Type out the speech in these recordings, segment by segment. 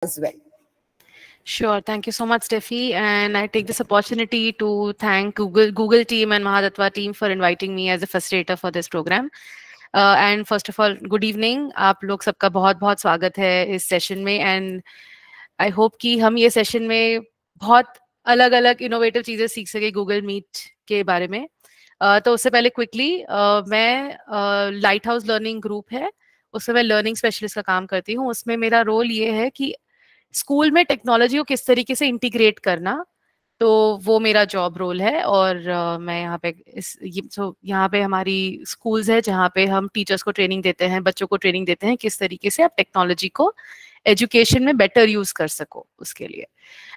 as well. Sure. Thank you so much, Steffi. And I take this opportunity to thank Google team and Mahadatwa team for inviting me as a facilitator for this program. And first of all, good evening. आप लोग सबका बहुत बहुत स्वागत है इस session में. And I hope कि हम ये सेशन में बहुत अलग अलग इनोवेटिव चीज़ें सीख सके गूगल मीट के बारे में. तो उससे पहले क्विकली मैं लाइट हाउस लर्निंग ग्रुप है, उसमें मैं लर्निंग स्पेशलिस्ट का काम करती हूँ. उसमें मेरा रोल ये है कि स्कूल में टेक्नोलॉजी को किस तरीके से इंटीग्रेट करना, तो वो मेरा जॉब रोल है. और मैं यहाँ पे यहाँ पे हमारी स्कूल्स है जहाँ पे हम टीचर्स को ट्रेनिंग देते हैं, बच्चों को ट्रेनिंग देते हैं किस तरीके से आप टेक्नोलॉजी को एजुकेशन में बेटर यूज कर सको उसके लिए.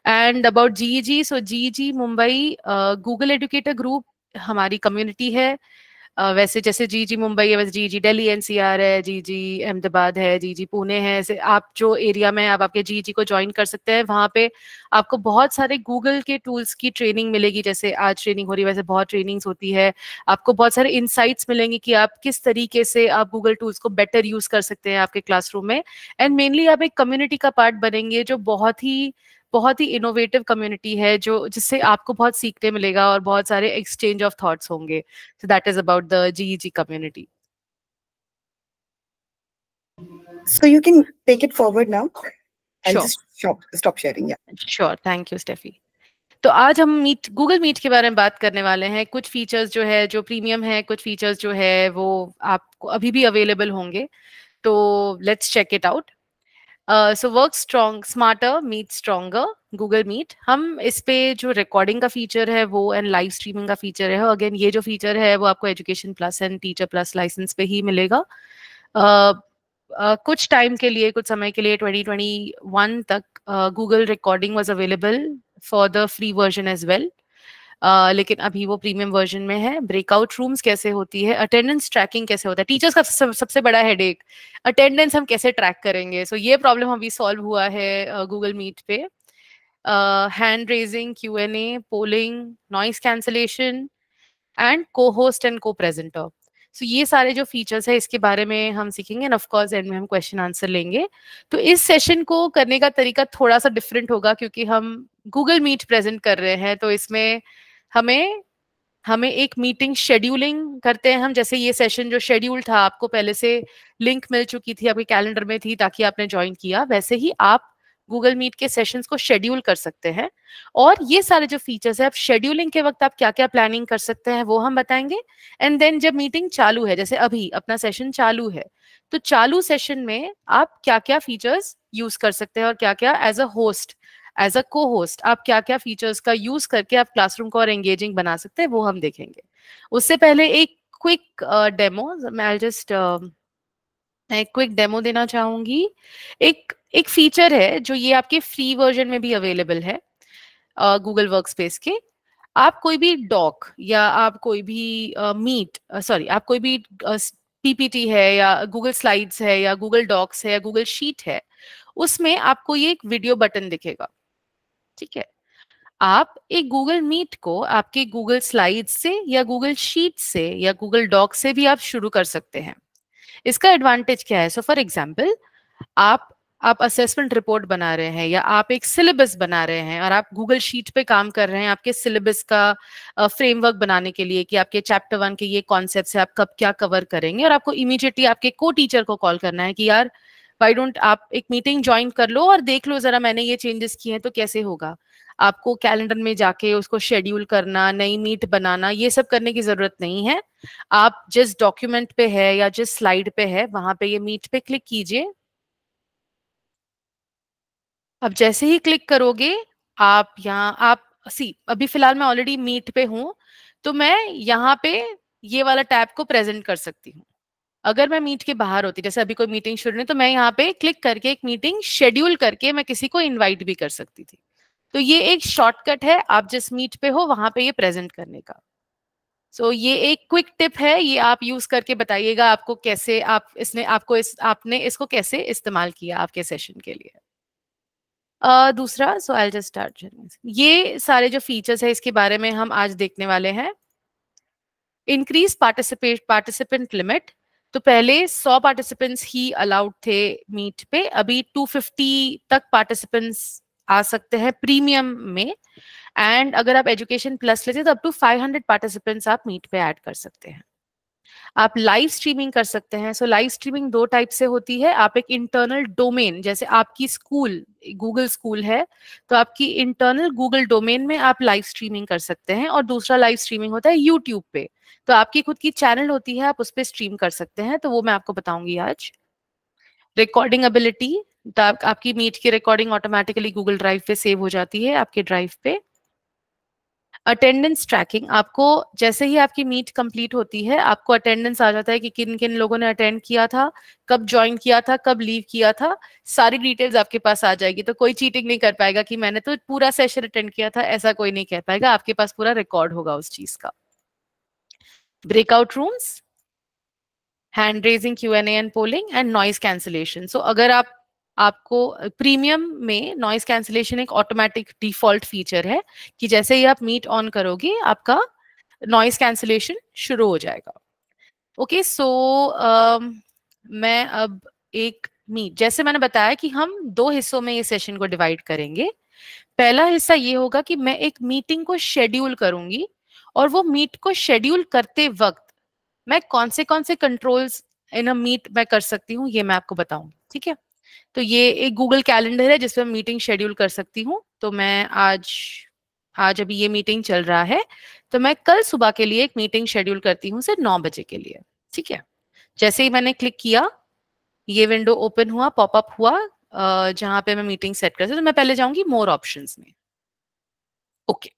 And about GEG, so GEG Mumbai Google educator group हमारी कम्युनिटी है. वैसे जैसे जीजी मुंबई है वैसे जीजी दिल्ली एनसीआर है, जीजी अहमदाबाद है, जीजी पुणे है. ऐसे आप जो एरिया में आप आपके जीजी को ज्वाइन कर सकते हैं, वहाँ पे आपको बहुत सारे गूगल के टूल्स की ट्रेनिंग मिलेगी. जैसे आज ट्रेनिंग हो रही है वैसे बहुत ट्रेनिंग्स होती है. आपको बहुत सारे इंसाइट्स मिलेंगे कि आप किस तरीके से आप गूगल टूल्स को बेटर यूज कर सकते हैं आपके क्लासरूम में. एंड मेनली आप एक कम्युनिटी का पार्ट बनेंगे जो बहुत ही इनोवेटिव कम्युनिटी है, जो जिससे आपको बहुत सीखने मिलेगा और बहुत सारे एक्सचेंज ऑफ थॉट्स होंगे. So that is about the GEG community. So you can take it forward now. I'll Sure. just stop sharing. Yeah. Sure. Thank you, Steffi. तो आज हम गूगल मीट के बारे में बात करने वाले हैं. कुछ फीचर्स जो है जो प्रीमियम है, कुछ फीचर्स जो है वो आपको अभी भी अवेलेबल होंगे. तो let's check it out. So work strong smarter meet stronger Google Meet. हम इस पे जो रिकॉर्डिंग का फीचर है वो एंड लाइव स्ट्रीमिंग का फीचर है. अगेन ये जो फीचर है वो आपको education plus and teacher plus license पे ही मिलेगा. कुछ टाइम के लिए, कुछ समय के लिए 2021 तक Google recording was available for the free version as well. लेकिन अभी वो प्रीमियम वर्जन में है. ब्रेकआउट रूम्स कैसे होती है, अटेंडेंस ट्रैकिंग कैसे होता है, टीचर्स का सबसे बड़ा हेडेक अटेंडेंस हम कैसे ट्रैक करेंगे. सो ये प्रॉब्लम अभी सॉल्व हुआ है गूगल मीट पे. Hand raising, Q&A, polling, noise cancellation and co host and को प्रेजेंटर. सो ये सारे जो फीचर्स है इसके बारे में हम सीखेंगे. एंड ऑफ कोर्स एंड में हम क्वेश्चन आंसर लेंगे. तो इस सेशन को करने का तरीका थोड़ा सा डिफरेंट होगा क्योंकि हम गूगल मीट प्रेजेंट कर रहे हैं. तो इसमें हमें हमें एक मीटिंग शेड्यूलिंग करते हैं हम. जैसे ये सेशन जो शेड्यूल था आपको पहले से लिंक मिल चुकी थी, आपके कैलेंडर में थी ताकि आपने ज्वाइन किया, वैसे ही आप गूगल मीट के सेशंस को शेड्यूल कर सकते हैं. और ये सारे जो फीचर्स है, आप शेड्यूलिंग के वक्त आप क्या क्या प्लानिंग कर सकते हैं वो हम बताएंगे. एंड देन जब मीटिंग चालू है, जैसे अभी अपना सेशन चालू है, तो चालू सेशन में आप क्या क्या फीचर्स यूज कर सकते हैं और क्या क्या as a host, as a co host आप क्या क्या फीचर्स का यूज करके आप क्लासरूम को और एंगेजिंग बना सकते हैं, वो हम देखेंगे. उससे पहले एक क्विक डेमो, मैं जस्ट एक क्विक डेमो देना चाहूंगी. एक एक फीचर है जो ये आपके फ्री वर्जन में भी अवेलेबल है गूगल वर्कस्पेस के. आप कोई भी डॉक या आप कोई भी आप कोई भी पीपीटी है या गूगल स्लाइड्स है या गूगल डॉक्स है या गूगल शीट है, उसमें आपको ये एक वीडियो बटन दिखेगा. ठीक है, आप एक गूगल मीट को आपके गूगल स्लाइड्स से या गूगल शीट से या गूगल डॉक से भी आप शुरू कर सकते हैं. इसका एडवांटेज क्या है? सो फॉर एग्जाम्पल, आप आप असेसमेंट रिपोर्ट बना रहे हैं या आप एक सिलेबस बना रहे हैं और आप गूगल शीट पे काम कर रहे हैं आपके सिलेबस का फ्रेमवर्क बनाने के लिए कि आपके चैप्टर 1 के ये कॉन्सेप्ट्स है, आप कब क्या कवर करेंगे. और आपको इमीडिएटली आपके को टीचर को कॉल करना है कि यार व्हाई डोंट आप एक मीटिंग ज्वाइन कर लो और देख लो जरा मैंने ये चेंजेस किए हैं तो कैसे होगा. आपको कैलेंडर में जाके उसको शेड्यूल करना, नई मीट बनाना, ये सब करने की जरूरत नहीं है. आप जिस डॉक्यूमेंट पे है या जिस स्लाइड पे है वहां पे ये मीट पे क्लिक कीजिए. अब जैसे ही क्लिक करोगे आप यहाँ आप अभी फिलहाल मैं ऑलरेडी मीट पे हूँ, तो मैं यहाँ पे ये वाला टैब को प्रेजेंट कर सकती हूँ. अगर मैं मीट के बाहर होती, जैसे अभी कोई मीटिंग शुरू नहीं, तो मैं यहाँ पे क्लिक करके एक मीटिंग शेड्यूल करके मैं किसी को इनवाइट भी कर सकती थी. तो ये एक शॉर्टकट है आप जिस मीट पे हो वहां पे ये प्रेजेंट करने का. सो ये एक क्विक टिप है, ये आप यूज करके बताइएगा आपको कैसे आपने इसको कैसे इस्तेमाल किया आपके सेशन के लिए. दूसरा, सो आई जस्ट स्टार्ट. ये सारे जो फीचर्स है इसके बारे में हम आज देखने वाले हैं. Increase participant limit. तो पहले 100 पार्टिसिपेंट्स ही अलाउड थे मीट पे, अभी 250 तक पार्टिसिपेंट्स आ सकते हैं प्रीमियम में, एंड अगर आप एजुकेशन प्लस लेते हैं तो अप टू 500 पार्टिसिपेंट्स आप मीट पे ऐड कर सकते हैं। आप लाइव स्ट्रीमिंग कर सकते हैं। सो लाइव स्ट्रीमिंग दो टाइप से होती है। आप एक इंटरनल डोमेन, जैसे आपकी स्कूल गूगल स्कूल है, तो आपकी इंटरनल गूगल डोमेन में आप लाइव स्ट्रीमिंग कर सकते हैं, और दूसरा लाइव स्ट्रीमिंग होता है यूट्यूब पे, तो आपकी खुद की चैनल होती है, आप उस पर स्ट्रीम कर सकते हैं, तो वो मैं आपको बताऊंगी आज। रिकॉर्डिंग एबिलिटी, तो आपकी मीट की रिकॉर्डिंग ऑटोमेटिकली गूगल ड्राइव पे सेव हो जाती है आपके ड्राइव पे। अटेंडेंस ट्रैकिंग, आपको जैसे ही आपकी मीट कंप्लीट होती है आपको अटेंडेंस आ जाता है कि किन किन लोगों ने अटेंड किया था, कब ज्वाइन किया था, कब लीव किया था, सारी डिटेल्स आपके पास आ जाएगी। तो कोई चीटिंग नहीं कर पाएगा कि मैंने तो पूरा सेशन अटेंड किया था, ऐसा कोई नहीं कह पाएगा, आपके पास पूरा रिकॉर्ड होगा उस चीज का। Breakout rooms, hand raising, Q&A and polling, and noise cancellation. So अगर आपको प्रीमियम में नॉइज कैंसिलेशन एक ऑटोमेटिक डिफॉल्ट फीचर है कि जैसे ही आप मीट ऑन करोगे आपका नॉइज कैंसिलेशन शुरू हो जाएगा। ओके, सो मैं अब एक मीट, जैसे मैंने बताया कि हम दो हिस्सों में ये सेशन को डिवाइड करेंगे। पहला हिस्सा ये होगा कि मैं एक मीटिंग को शेड्यूल करूंगी, और वो मीट को शेड्यूल करते वक्त मैं कौन से कंट्रोल्स इन अ मीट मैं कर सकती हूँ, ये मैं आपको बताऊंगी। ठीक है, तो ये एक गूगल कैलेंडर है जिसपे मैं मीटिंग शेड्यूल कर सकती हूँ। तो मैं आज अभी ये मीटिंग चल रहा है, तो मैं कल सुबह के लिए एक मीटिंग शेड्यूल करती हूँ सिर्फ 9 बजे के लिए। ठीक है, जैसे ही मैंने क्लिक किया ये विंडो ओपन हुआ, पॉपअप हुआ, जहां पे मैं मीटिंग सेट कर सकती हूँ। तो मैं पहले जाऊंगी मोर ऑप्शंस में। ओके,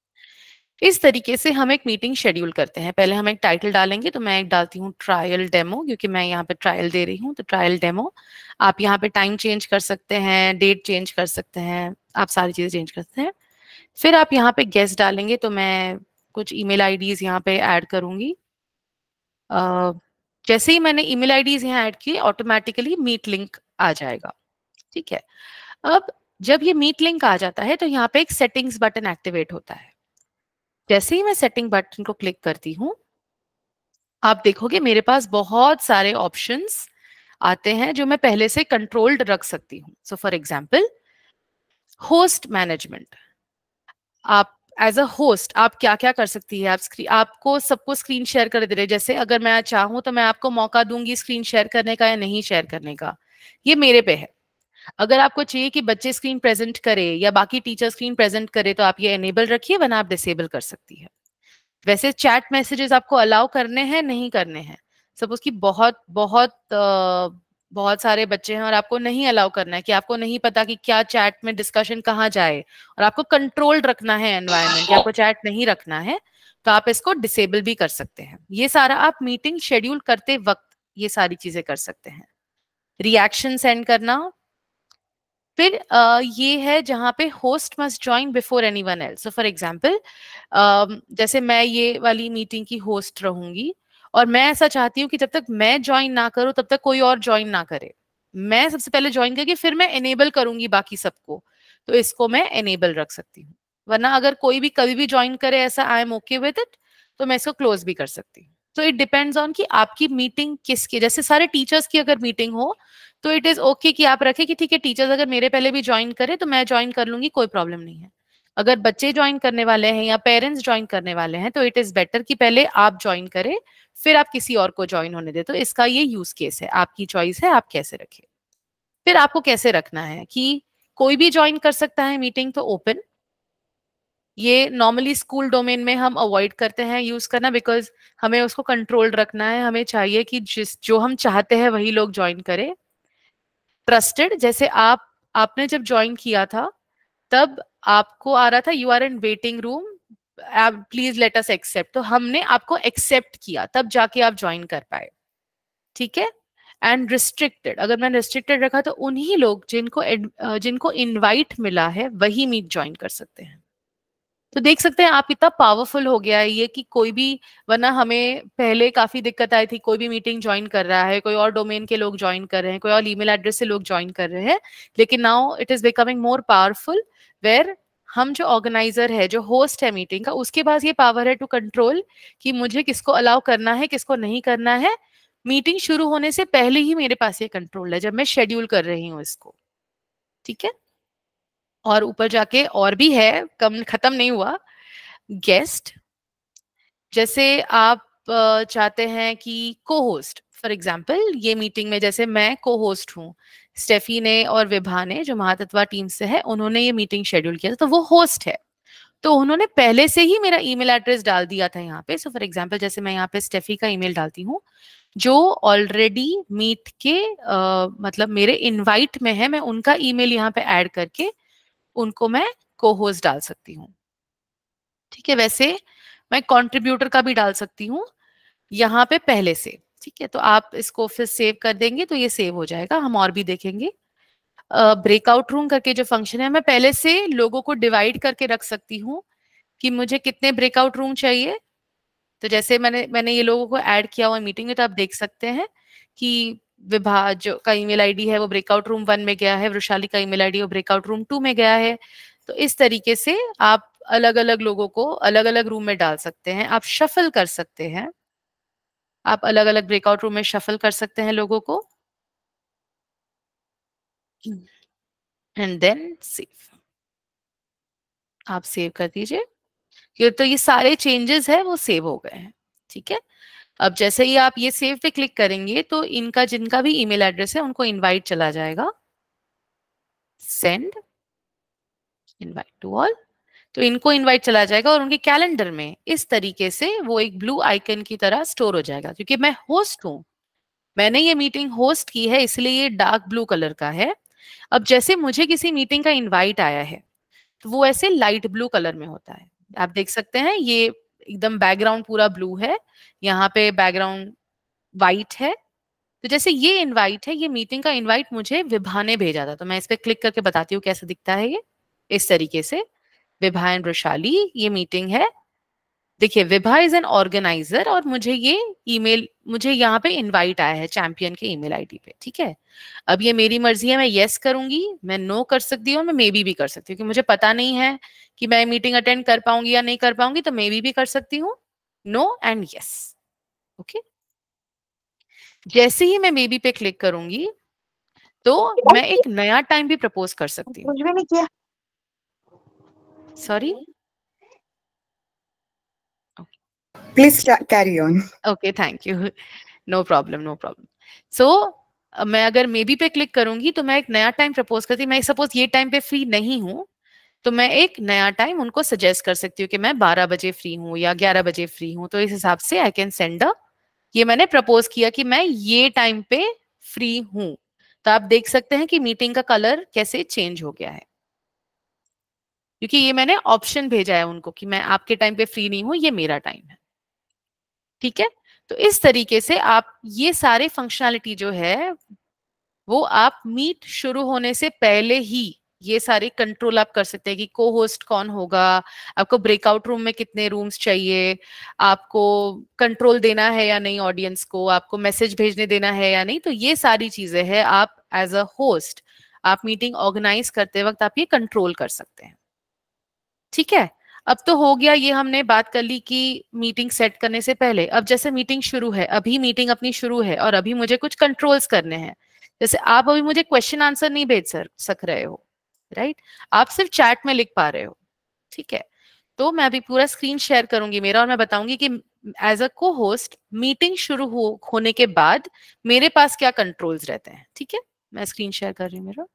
इस तरीके से हम एक मीटिंग शेड्यूल करते हैं। पहले हम एक टाइटल डालेंगे, तो मैं एक डालती हूँ ट्रायल डेमो, क्योंकि मैं यहाँ पे ट्रायल दे रही हूँ, तो ट्रायल डेमो। आप यहाँ पे टाइम चेंज कर सकते हैं, डेट चेंज कर सकते हैं, आप सारी चीजें चेंज कर सकते हैं। फिर आप यहाँ पे गेस्ट डालेंगे, तो मैं कुछ ईमेल आईडीज यहाँ पे ऐड करूंगी। जैसे ही मैंने ईमेल आईडीज यहाँ ऐड की, ऑटोमेटिकली मीट लिंक आ जाएगा। ठीक है, अब जब ये मीट लिंक आ जाता है तो यहाँ पे एक सेटिंग्स बटन एक्टिवेट होता है। जैसे ही मैं सेटिंग बटन को क्लिक करती हूँ, आप देखोगे मेरे पास बहुत सारे ऑप्शंस आते हैं जो मैं पहले से कंट्रोल्ड रख सकती हूँ। So for example, host management. आप एज अ होस्ट आप क्या क्या कर सकती है, आपको सबको स्क्रीन शेयर कर दे रहे, जैसे अगर मैं चाहूँ तो मैं आपको मौका दूंगी स्क्रीन शेयर करने का या नहीं शेयर करने का, ये मेरे पे है। अगर आपको चाहिए कि बच्चे स्क्रीन प्रेजेंट करे या बाकी टीचर स्क्रीन प्रेजेंट करे, तो आप ये एनेबल रखिए, वरना आप डिसेबल कर सकती है। वैसे चैट मैसेजेस आपको अलाउ करने हैं नहीं करने हैं, सपोज कि बहुत सारे बच्चे हैं और आपको नहीं अलाउ करना है, कि आपको नहीं पता कि क्या चैट में डिस्कशन कहाँ जाए, और आपको कंट्रोल रखना है एनवायरनमेंट, आपको चैट नहीं रखना है, तो आप इसको डिसेबल भी कर सकते हैं। ये सारा आप मीटिंग शेड्यूल करते वक्त ये सारी चीजें कर सकते हैं। रिएक्शन सेंड करना, फिर ये है जहां पे host must join before anyone else. So for example, जैसे मैं ये वाली मीटिंग की होस्ट रहूंगी, और मैं ऐसा चाहती हूँ कि जब तक मैं ज्वाइन ना करूँ तब तक कोई और ज्वाइन ना करे, मैं सबसे पहले ज्वाइन करके फिर मैं एनेबल करूंगी बाकी सबको, तो इसको मैं एनेबल रख सकती हूँ। वरना अगर कोई भी कभी भी ज्वाइन करे ऐसा, I am okay with it, तो मैं इसको क्लोज भी कर सकती हूँ। तो इट डिपेंड्स ऑन कि आपकी मीटिंग किसकी, जैसे सारे टीचर्स की अगर मीटिंग हो तो इट इज ओके कि आप रखें कि ठीक है टीचर्स अगर मेरे पहले भी ज्वाइन करें तो मैं ज्वाइन कर लूंगी, कोई प्रॉब्लम नहीं है। अगर बच्चे ज्वाइन करने वाले हैं या पेरेंट्स ज्वाइन करने वाले हैं, तो इट इज बेटर कि पहले आप ज्वाइन करें फिर आप किसी और को ज्वाइन होने दें। तो इसका ये यूज केस है, आपकी चॉइस है आप कैसे रखें। फिर आपको कैसे रखना है कि कोई भी ज्वाइन कर सकता है मीटिंग, तो ओपन। ये नॉर्मली स्कूल डोमेन में हम अवॉइड करते हैं यूज करना, बिकॉज हमें उसको कंट्रोल रखना है, हमें चाहिए कि जो हम चाहते हैं वही लोग ज्वाइन करें। ट्रस्टेड, जैसे आपने जब ज्वाइन किया था तब आपको आ रहा था you are in waiting room, please let us accept, तो हमने आपको एक्सेप्ट किया तब जाके आप ज्वाइन कर पाए। ठीक है, एंड रिस्ट्रिक्टेड, अगर मैंने रिस्ट्रिक्टेड रखा तो उन्हीं लोग जिनको इनवाइट मिला है वही मीट ज्वाइन कर सकते हैं। तो देख सकते हैं आप कितना पावरफुल हो गया है ये, कि कोई भी, वरना हमें पहले काफी दिक्कत आई थी, कोई भी मीटिंग ज्वाइन कर रहा है, कोई और डोमेन के लोग ज्वाइन कर रहे हैं, कोई और ईमेल एड्रेस से लोग ज्वाइन कर रहे हैं, लेकिन now it is becoming more powerful, where हम जो ऑर्गेनाइजर है, जो होस्ट है मीटिंग का, उसके पास ये पावर है टू कंट्रोल कि मुझे किसको अलाउ करना है किसको नहीं करना है, मीटिंग शुरू होने से पहले ही मेरे पास ये कंट्रोल है, जब मैं शेड्यूल कर रही हूँ इसको, ठीक है। और ऊपर जाके और भी है, कम खत्म नहीं हुआ। गेस्ट, जैसे आप चाहते हैं कि को होस्ट, फॉर एग्जाम्पल ये मीटिंग में जैसे मैं को होस्ट हूँ, स्टेफी ने और विभा ने जो महातत्वा टीम से है, उन्होंने ये मीटिंग शेड्यूल किया था, तो वो होस्ट है। तो उन्होंने पहले से ही मेरा ईमेल एड्रेस डाल दिया था यहाँ पे। सो फॉर एग्जाम्पल जैसे मैं यहाँ पे स्टेफी का ईमेल डालती हूँ, जो ऑलरेडी मीट के मतलब मेरे इनवाइट में है, मैं उनका ईमेल यहाँ पे ऐड करके उनको मैं को होस्ट डाल सकती हूँ, ठीक है। वैसे मैं कंट्रीब्यूटर का भी डाल सकती हूँ यहाँ पे पहले से, ठीक है। तो आप इसको फिर सेव कर देंगे तो ये सेव हो जाएगा। हम और भी देखेंगे। ब्रेकआउट रूम करके जो फंक्शन है, मैं पहले से लोगों को डिवाइड करके रख सकती हूँ कि मुझे कितने ब्रेकआउट रूम चाहिए। तो जैसे मैंने ये लोगों को ऐड किया हुआ मीटिंग में, तो आप देख सकते हैं कि विभा जो का ईमेल आईडी है वो ब्रेकआउट रूम 1 में गया है, वृशाली का ईमेल आईडी वो ब्रेकआउट रूम 2 में गया है। तो इस तरीके से आप अलग अलग लोगों को अलग अलग रूम में डाल सकते हैं, आप शफल कर सकते हैं, आप अलग अलग ब्रेकआउट रूम में शफल कर सकते हैं लोगों को, एंड देन सेव। आप सेव कर दीजिए। तो ये सारे चेंजेस है वो सेव हो गए हैं, ठीक है। अब जैसे ही आप ये सेव पे क्लिक करेंगे तो इनका जिनका भी ईमेल एड्रेस है उनको इनवाइट चला जाएगा, सेंड इनवाइट टू ऑल। तो इनको इनवाइट चला जाएगा और उनके कैलेंडर में इस तरीके से वो एक ब्लू आइकन की तरह स्टोर हो जाएगा, क्योंकि मैं होस्ट हूँ, मैंने ये मीटिंग होस्ट की है, इसलिए ये डार्क ब्लू कलर का है। अब जैसे मुझे किसी मीटिंग का इनवाइट आया है तो वो ऐसे लाइट ब्लू कलर में होता है। आप देख सकते हैं ये एकदम बैकग्राउंड पूरा ब्लू है, यहाँ पे बैकग्राउंड वाइट है। तो जैसे ये इनवाइट है, ये मीटिंग का इनवाइट मुझे विभा ने भेजा था, तो मैं इस पे क्लिक करके बताती हूँ कैसे दिखता है ये। इस तरीके से विभा एंड वृशाली ये मीटिंग है। देखिए विभा इज एन ऑर्गेनाइजर और मुझे ये ईमेल, मुझे यहाँ पे इनवाइट आया है चैंपियन के ईमेल आईडी पे, ठीक है। अब ये मेरी मर्जी है, मैं यस करूंगी, मैं नो कर सकती हूँ, मैं मे बी भी कर सकती हूँ, क्योंकि मुझे पता नहीं है कि मैं मीटिंग अटेंड कर पाऊंगी या नहीं कर पाऊंगी, तो मे बी भी कर सकती हूँ, नो एंड यस, ओके। जैसे ही मैं मे बी पे क्लिक करूंगी तो मैं एक नया टाइम भी प्रपोज कर सकती हूँ। कुछ भी नहीं किया। Sorry, please carry on. Okay thank you, no problem no problem. So मैं अगर मे बी पे क्लिक करूंगी तो मैं एक नया टाइम प्रपोज करती हूँ। मैं सपोज ये टाइम पे फ्री नहीं हूँ, तो मैं एक नया टाइम उनको सजेस्ट कर सकती हूँ कि मैं 12 बजे फ्री हूँ या 11 बजे फ्री हूँ, तो इस हिसाब से आई कैन सेंड अ, ये मैंने प्रपोज किया कि मैं ये टाइम पे फ्री हूँ। तो आप देख सकते हैं कि मीटिंग का कलर कैसे चेंज हो गया है, क्योंकि ये मैंने ऑप्शन भेजा है उनको कि मैं आपके टाइम पे फ्री नहीं हूँ, ये मेरा टाइम है, ठीक है। तो इस तरीके से आप ये सारे फंक्शनैलिटी जो है वो आप मीट शुरू होने से पहले ही ये सारे कंट्रोल आप कर सकते हैं कि को होस्ट कौन होगा, आपको ब्रेकआउट रूम में कितने रूम्स चाहिए, आपको कंट्रोल देना है या नहीं ऑडियंस को, आपको मैसेज भेजने देना है या नहीं। तो ये सारी चीजें हैं, आप एज अ होस्ट आप मीटिंग ऑर्गेनाइज करते वक्त आप ये कंट्रोल कर सकते हैं, ठीक है। अब तो हो गया, ये हमने बात कर ली कि मीटिंग सेट करने से पहले। अब जैसे मीटिंग शुरू है, अभी मीटिंग अपनी शुरू है और अभी मुझे कुछ कंट्रोल्स करने हैं। जैसे आप अभी मुझे क्वेश्चन आंसर नहीं भेज सक रहे हो, राइट, आप सिर्फ चैट में लिख पा रहे हो, ठीक है। तो मैं अभी पूरा स्क्रीन शेयर करूंगी मेरा और मैं बताऊंगी कि as a co host meeting शुरू होने के बाद मेरे पास क्या कंट्रोल्स रहते हैं, ठीक है। मैं स्क्रीन शेयर कर रही हूँ मेरा,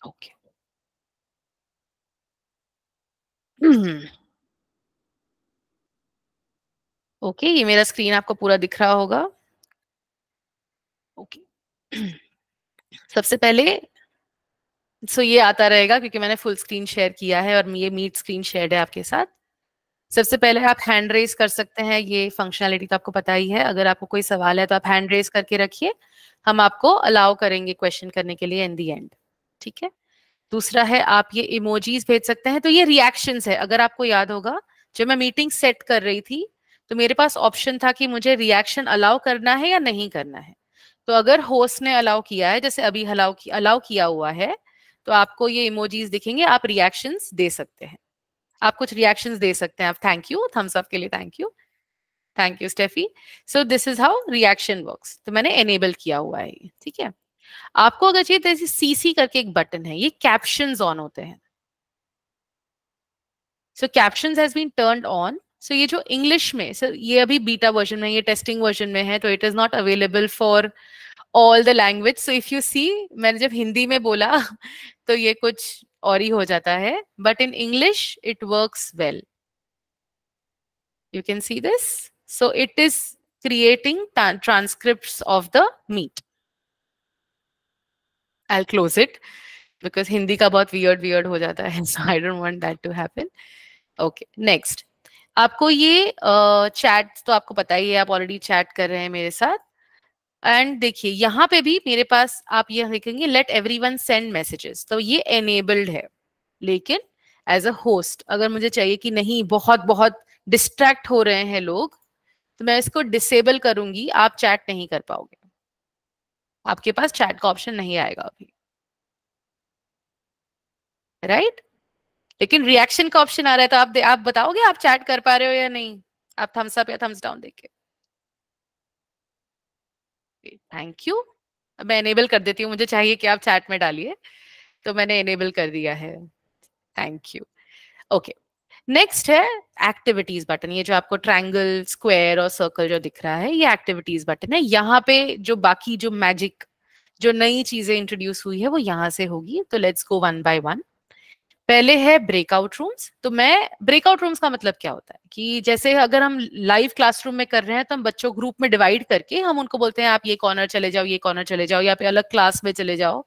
ओके। ओके, ये मेरा स्क्रीन आपको पूरा दिख रहा होगा, ओके। सबसे पहले ये आता रहेगा क्योंकि मैंने फुल स्क्रीन शेयर किया है और ये मीट स्क्रीन शेयर है आपके साथ। सबसे पहले आप हैंड रेज कर सकते हैं, ये फंक्शनैलिटी तो आपको पता ही है। अगर आपको कोई सवाल है तो आप हैंड रेज करके रखिए, हम आपको अलाउ करेंगे क्वेश्चन करने के लिए इन दी एंड, ठीक है। दूसरा है आप ये इमोजीज भेज सकते हैं, तो ये रिएक्शंस है। अगर आपको याद होगा जब मैं मीटिंग सेट कर रही थी तो मेरे पास ऑप्शन था कि मुझे रिएक्शन अलाउ करना है या नहीं करना है। तो अगर होस्ट ने अलाउ किया है, जैसे अभी अलाउ किया हुआ है, तो आपको ये इमोजीज दिखेंगे, आप रिएक्शंस दे सकते हैं, आप कुछ रिएक्शंस दे सकते हैं। आप थैंक यू, थम्स अप के लिए thank you Steffi. So this is how reaction works. तो मैंने एनेबल किया हुआ है ये, ठीक है। आपको अगर चाहिए तो सीसी करके एक बटन है, ये कैप्शंस ऑन होते हैं। So captions has been turned on. So ये जो इंग्लिश में, सर ये अभी बीटा वर्जन में, ये टेस्टिंग वर्जन में है, तो it is not available for all the language. So if you see, मैंने जब हिंदी में बोला तो ये कुछ और ही हो जाता है, but in English it works well. You can see this. So it is creating transcripts of the meet. I'll close it because Hindi का बहुत weird हो जाता है, so I don't want that to happen. Okay, next. आपको ये chat तो आपको पता ही है, आप ऑलरेडी चैट कर रहे हैं मेरे साथ। एंड देखिए यहाँ पे भी मेरे पास आप ये देखेंगे लेट एवरीवन सेंड मैसेजेस, तो ये एनेबल्ड है। लेकिन एज अ होस्ट अगर मुझे चाहिए कि नहीं, बहुत बहुत डिस्ट्रैक्ट हो रहे हैं लोग, तो मैं इसको डिसेबल करूंगी, आप चैट नहीं कर पाओगे, आपके पास चैट का ऑप्शन नहीं आएगा अभी, राइट। लेकिन रिएक्शन का ऑप्शन आ रहा है, तो आप बताओगे आप चैट कर पा रहे हो या नहीं। आप थम्स अप या थम्स डाउन देके, थैंक यू। मैं एनेबल कर देती हूँ, मुझे चाहिए कि आप चैट में डालिए, तो मैंने एनेबल कर दिया है। Thank you. ओके, नेक्स्ट है एक्टिविटीज बटन। ये जो आपको ट्रायंगल, स्क्वायर और सर्कल जो दिख रहा है, ये एक्टिविटीज बटन है। यहाँ पे जो बाकी जो मैजिक, जो नई चीजें इंट्रोड्यूस हुई है वो यहाँ से होगी। तो let's go one by one. पहले है ब्रेकआउट रूम्स। तो मैं ब्रेकआउट रूम्स का मतलब क्या होता है कि जैसे अगर हम लाइव क्लासरूम में कर रहे हैं तो हम बच्चों ग्रुप में डिवाइड करके हम उनको बोलते हैं आप ये कॉर्नर चले जाओ, ये कॉर्नर चले जाओ, या पे अलग क्लास में चले जाओ।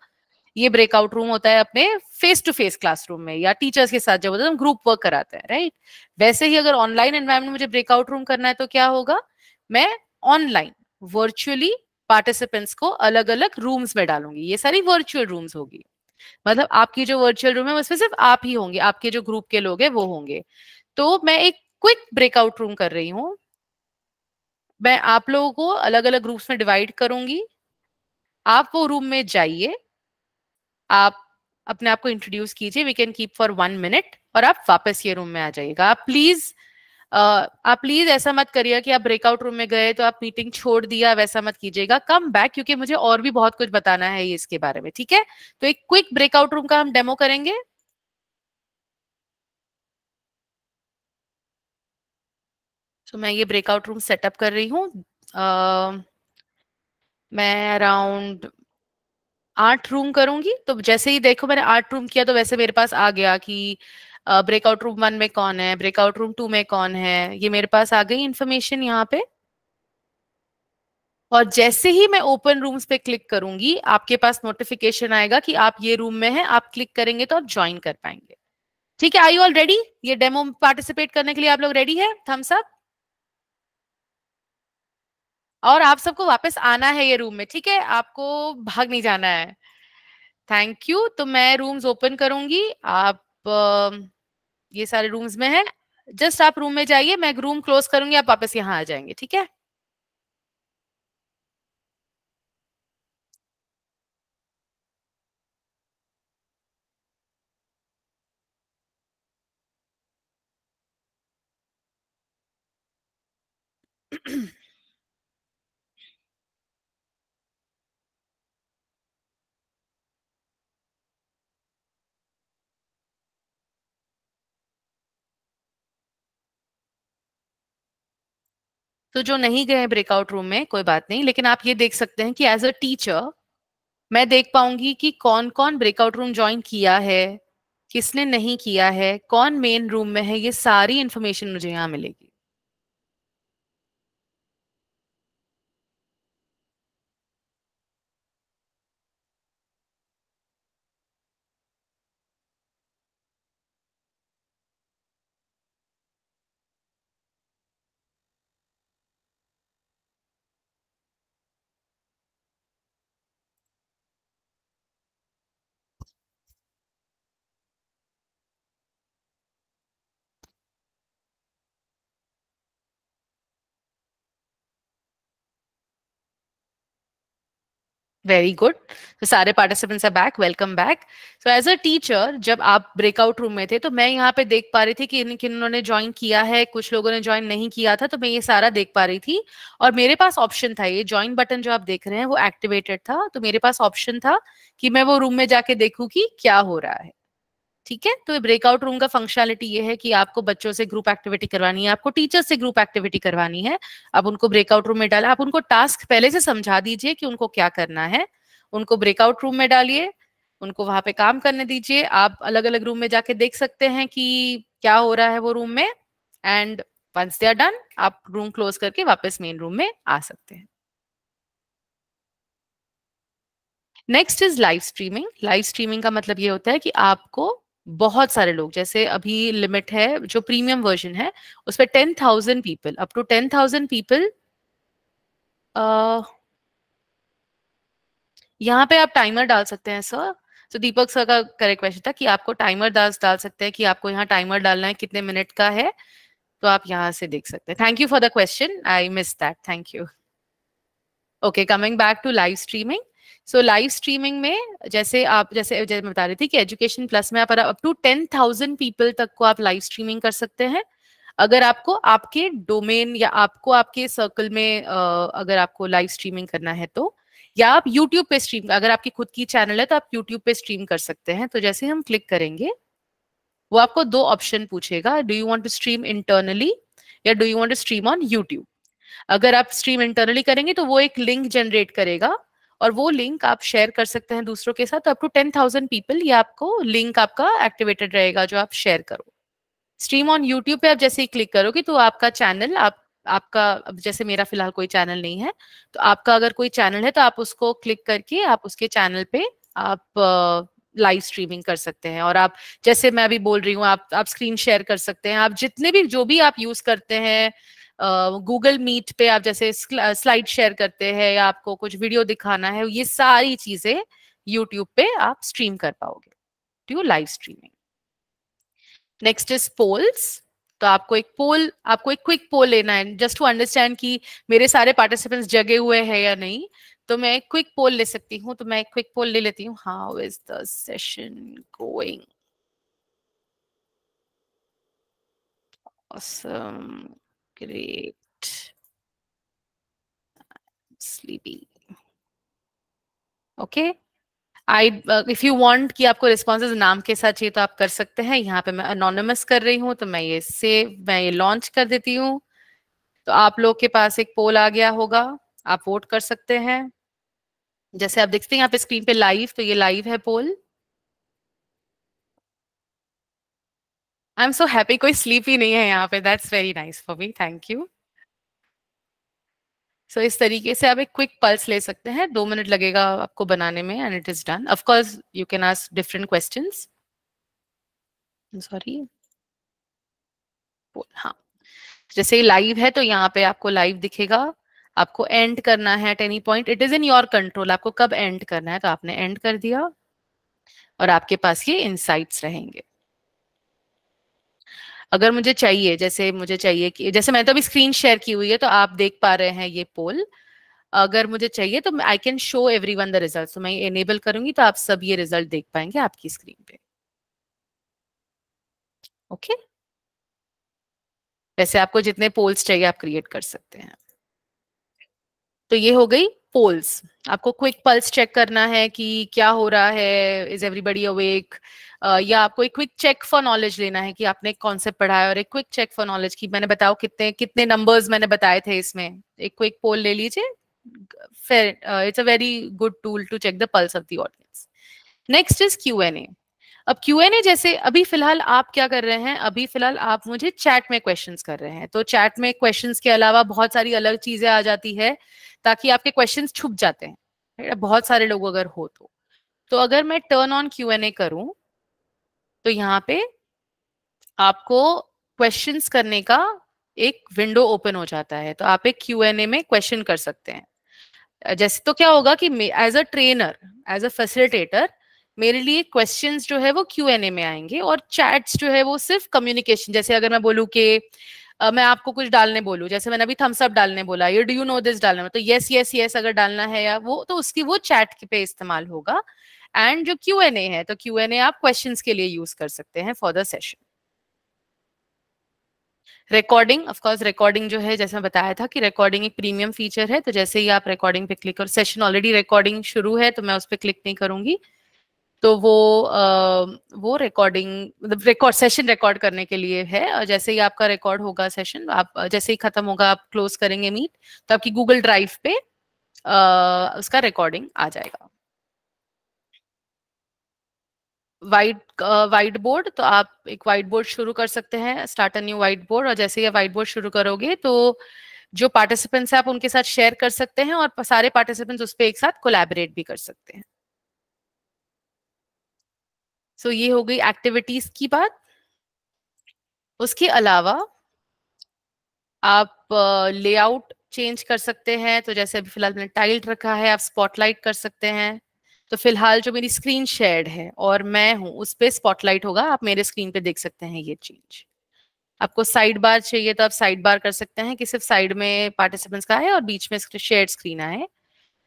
ये ब्रेकआउट रूम होता है अपने फेस टू फेस क्लासरूम में, या टीचर्स के साथ जब होता है हम ग्रुप वर्क कराते हैं, राइट। वैसे ही अगर ऑनलाइन एनवायरमेंट मुझे ब्रेकआउट रूम करना है तो क्या होगा, मैं ऑनलाइन वर्चुअली पार्टिसिपेंट्स को अलग अलग रूम्स में डालूंगी। ये सारी वर्चुअल रूम्स होगी, मतलब आपकी जो वर्चुअल रूम है उसमें सिर्फ आप ही होंगे, आपके जो ग्रुप के लोग हैं वो होंगे। तो मैं एक क्विक ब्रेकआउट रूम कर रही हूँ। मैं आप लोगों को अलग अलग ग्रुप्स में डिवाइड करूंगी, आप वो रूम में जाइए, आप अपने आप को इंट्रोड्यूस कीजिए, we can keep for 1 minute, और आप वापस ये रूम में आ जाइएगा। आप प्लीज ऐसा मत करिए कि आप ब्रेकआउट रूम में गए तो आप मीटिंग छोड़ दिया, वैसा मत कीजिएगा। कम बैक, क्योंकि मुझे और भी बहुत कुछ बताना है ये इसके बारे में, ठीक है। तो एक क्विक ब्रेकआउट रूम का हम डेमो करेंगे। तो मैं ये ब्रेकआउट रूम सेटअप कर रही हूँ। मैं अराउंड 8 रूम करूंगी। तो जैसे ही देखो मैंने 8 रूम किया तो वैसे मेरे पास आ गया कि ब्रेकआउट रूम 1 में कौन है, ब्रेकआउट रूम 2 में कौन है, ये मेरे पास आ गई इंफॉर्मेशन यहाँ पे। और जैसे ही मैं ओपन रूम्स पे क्लिक करूंगी आपके पास नोटिफिकेशन आएगा कि आप ये रूम में हैं, आप क्लिक करेंगे तो आप ज्वाइन कर पाएंगे। ठीक है, आई यू ऑल रेडी? ये डेमो पार्टिसिपेट करने के लिए आप लोग रेडी है? Thumbs up. और आप सबको वापस आना है ये रूम में, ठीक है, आपको भाग नहीं जाना है। Thank you. तो मैं रूम्स ओपन करूंगी, आप ये सारे रूम्स में हैं, जस्ट आप रूम में जाइए, मैं रूम क्लोज करूंगी, आप वापस यहाँ आ जाएंगे, ठीक है। तो जो नहीं गए ब्रेकआउट रूम में कोई बात नहीं, लेकिन आप ये देख सकते हैं कि एज अ टीचर मैं देख पाऊंगी कि कौन कौन ब्रेकआउट रूम ज्वाइन किया है, किसने नहीं किया है, कौन मेन रूम में है, ये सारी इंफॉर्मेशन मुझे यहाँ मिलेगी। Very good. तो सारे participants are back, welcome back. So as a teacher जब आप ब्रेकआउट रूम में थे तो मैं यहाँ पे देख पा रही थी कि किन्होंने ज्वाइन किया है, कुछ लोगों ने ज्वाइन नहीं किया था, तो मैं ये सारा देख पा रही थी। और मेरे पास ऑप्शन था, ये ज्वाइन बटन जो आप देख रहे हैं वो एक्टिवेटेड था, तो मेरे पास ऑप्शन था कि मैं वो रूम में जाके देखूं कि क्या हो रहा है। ठीक है, तो ब्रेकआउट रूम का फंक्शनलिटी ये है कि आपको बच्चों से ग्रुप एक्टिविटी करवानी है, आपको टीचर से ग्रुप एक्टिविटी करवानी है, आप उनको ब्रेकआउट रूम में डालें, आप उनको टास्क पहले से समझा दीजिए कि उनको क्या करना है, उनको ब्रेकआउट रूम में डालिए, उनको वहां पे काम करने दीजिए। आप अलग अलग रूम में जाके देख सकते हैं कि क्या हो रहा है वो रूम में, and once they are done आप रूम क्लोज करके वापस मेन रूम में आ सकते हैं। Next is live streaming. Live streaming का मतलब ये होता है कि आपको बहुत सारे लोग, जैसे अभी लिमिट है जो प्रीमियम वर्जन है उस पर 10,000 पीपल, अप टू 10,000 पीपल, यहाँ पे आप टाइमर डाल सकते हैं सर। तो दीपक सर का करेक्ट क्वेश्चन था कि आपको टाइमर डाल सकते हैं कि आपको यहाँ टाइमर डालना है कितने मिनट का है, तो आप यहाँ से देख सकते हैं। Thank you for the question, I miss that, thank you. Okay, coming back to live streaming. So live streaming में जैसे मैं बता रही थी कि एजुकेशन प्लस में आप अप टू 10,000 पीपल तक को आप लाइव स्ट्रीमिंग कर सकते हैं। अगर आपको आपके डोमेन या आपको आपके सर्कल में अगर आपको लाइव स्ट्रीमिंग करना है तो, या आप यूट्यूब पे स्ट्रीम, अगर आपकी खुद की चैनल है तो आप यूट्यूब पे स्ट्रीम कर सकते हैं। तो जैसे हम क्लिक करेंगे वो आपको दो ऑप्शन पूछेगा, do you want to stream internally या do you want to stream on YouTube. अगर आप स्ट्रीम इंटरनली करेंगे तो वो एक लिंक जनरेट करेगा और वो लिंक आप शेयर कर सकते हैं दूसरों के साथ, अप टू 10,000 पीपल, ये आपको लिंक आपका एक्टिवेटेड रहेगा जो आप शेयर करो। स्ट्रीम ऑन यूट्यूब पे आप जैसे ही क्लिक करोगे तो आपका चैनल, आपका, अब जैसे मेरा फिलहाल कोई चैनल नहीं है, तो आपका अगर कोई चैनल है तो आप उसको क्लिक करके आप उसके चैनल पे आप लाइव स्ट्रीमिंग कर सकते हैं। और आप, जैसे मैं अभी बोल रही हूँ, आप स्क्रीन शेयर कर सकते हैं, आप जितने भी जो भी आप यूज करते हैं, गूगल मीट पे आप जैसे स्लाइड शेयर करते हैं या आपको कुछ वीडियो दिखाना है, ये सारी चीजें यूट्यूब पे आप स्ट्रीम कर पाओगे, to live streaming. Next is polls. तो आपको एक क्विक पोल लेना है जस्ट टू अंडरस्टैंड कि मेरे सारे पार्टिसिपेंट्स जगे हुए हैं या नहीं। तो मैं एक क्विक पोल ले सकती हूँ, तो मैं एक क्विक पोल ले लेती हूँ, how is the session going, awesome, great, sleepy, okay. I if you want कि आपको रिस्पॉन्सेज नाम के साथ चाहिए तो आप कर सकते हैं। यहाँ पे मैं अनोनिमस कर रही हूँ तो मैं ये लॉन्च कर देती हूँ। तो आप लोग के पास एक पोल आ गया होगा, आप वोट कर सकते हैं। जैसे आप देखते हैं यहाँ पे स्क्रीन पे लाइव, तो ये लाइव है poll. I am so happy, कोई स्लीप ही नहीं है यहाँ पे, that's very nice for me, thank you. So इस तरीके से आप एक क्विक पल्स ले सकते हैं, 2 मिनट लगेगा आपको बनाने में and it is done. Of course you can ask different questions. Sorry, हाँ, जैसे लाइव है तो यहाँ पे आपको लाइव दिखेगा। आपको एंड करना है at any point, it is in your control, आपको कब एंड करना है, तो आपने एंड कर दिया और आपके पास ये इनसाइट्स रहेंगे। अगर मुझे चाहिए, जैसे मुझे चाहिए कि, जैसे मैंने तो अभी स्क्रीन शेयर की हुई है तो आप देख पा रहे हैं ये पोल, अगर मुझे चाहिए तो I can show everyone the result, तो मैं एनेबल करूंगी तो आप सब ये रिजल्ट देख पाएंगे आपकी स्क्रीन पे। ओके, वैसे आपको जितने पोल्स चाहिए आप क्रिएट कर सकते हैं। तो ये हो गई पोल्स। आपको क्विक पल्स चेक करना है कि क्या हो रहा है, इज एवरीबडी अवेक, या आपको एक क्विक चेक फॉर नॉलेज लेना है कि आपने कॉन्सेप्ट पढ़ा है, और एक क्विक चेक फॉर नॉलेज की मैंने बताओ कितने कितने नंबर्स मैंने बताए थे इसमें, एक क्विक पोल ले लीजिए। फिर it's a very good tool to check the pulse of the audience. Next is Q&A। अब Q&A, जैसे अभी फिलहाल आप क्या कर रहे हैं, अभी फिलहाल आप मुझे चैट में क्वेश्चंस कर रहे हैं, तो चैट में क्वेश्चंस के अलावा बहुत सारी अलग चीजें आ जाती है ताकि आपके क्वेश्चंस छुप जाते हैं, right? बहुत सारे लोग अगर हो तो अगर मैं टर्न ऑन Q&A करूं तो यहाँ पे आपको क्वेश्चंस करने का एक विंडो ओपन हो जाता है, तो आप एक Q&A में क्वेश्चन कर सकते हैं। जैसे तो क्या होगा कि as a trainer, as a facilitator, मेरे लिए क्वेश्चंस जो है वो Q&A में आएंगे और चैट्स जो है वो सिर्फ कम्युनिकेशन, जैसे अगर मैं बोलूँ कि मैं आपको कुछ डालने बोलूँ, जैसे मैंने अभी थम्स अप डालने बोला, ये डू यू नो दिस डालना, तो यस यस यस अगर डालना है या वो, तो उसकी वो चैट पे इस्तेमाल होगा। एंड जो Q&A है, तो Q&A आप क्वेश्चंस के लिए यूज कर सकते हैं for the session. Recording, of course recording जो है, जैसे मैं बताया था कि रिकॉर्डिंग एक प्रीमियम फीचर है, तो जैसे ही आप रिकॉर्डिंग पे क्लिक करो, सेशन ऑलरेडी रिकॉर्डिंग शुरू है तो मैं उस पर क्लिक नहीं करूंगी, तो वो रिकॉर्डिंग मतलब रिकॉर्ड सेशन रिकॉर्ड करने के लिए है। और जैसे ही आपका रिकॉर्ड होगा सेशन, आप जैसे ही खत्म होगा आप क्लोज करेंगे मीट, तो आपकी गूगल ड्राइव पे उसका रिकॉर्डिंग आ जाएगा। वाइट बोर्ड, तो आप एक वाइट बोर्ड शुरू कर सकते हैं, start a new white board, और जैसे ही वाइट बोर्ड शुरू करोगे तो जो पार्टिसिपेंट्स हैं आप उनके साथ शेयर कर सकते हैं, और सारे पार्टिसिपेंट्स उस पर एक साथ कोलैबोरेट भी कर सकते हैं। सो ये हो गई एक्टिविटीज की बात। उसके अलावा आप लेआउट चेंज कर सकते हैं, तो जैसे अभी फिलहाल मैंने टाइल्ड रखा है, आप स्पॉटलाइट कर सकते हैं। तो फिलहाल जो मेरी स्क्रीन शेयर्ड है और मैं हूं उस पे स्पॉटलाइट होगा, आप मेरे स्क्रीन पे देख सकते हैं ये चेंज। आपको साइड बार चाहिए तो आप साइड बार कर सकते हैं कि सिर्फ साइड में पार्टिसिपेंट्स का है और बीच में शेयर्ड स्क्रीन आए।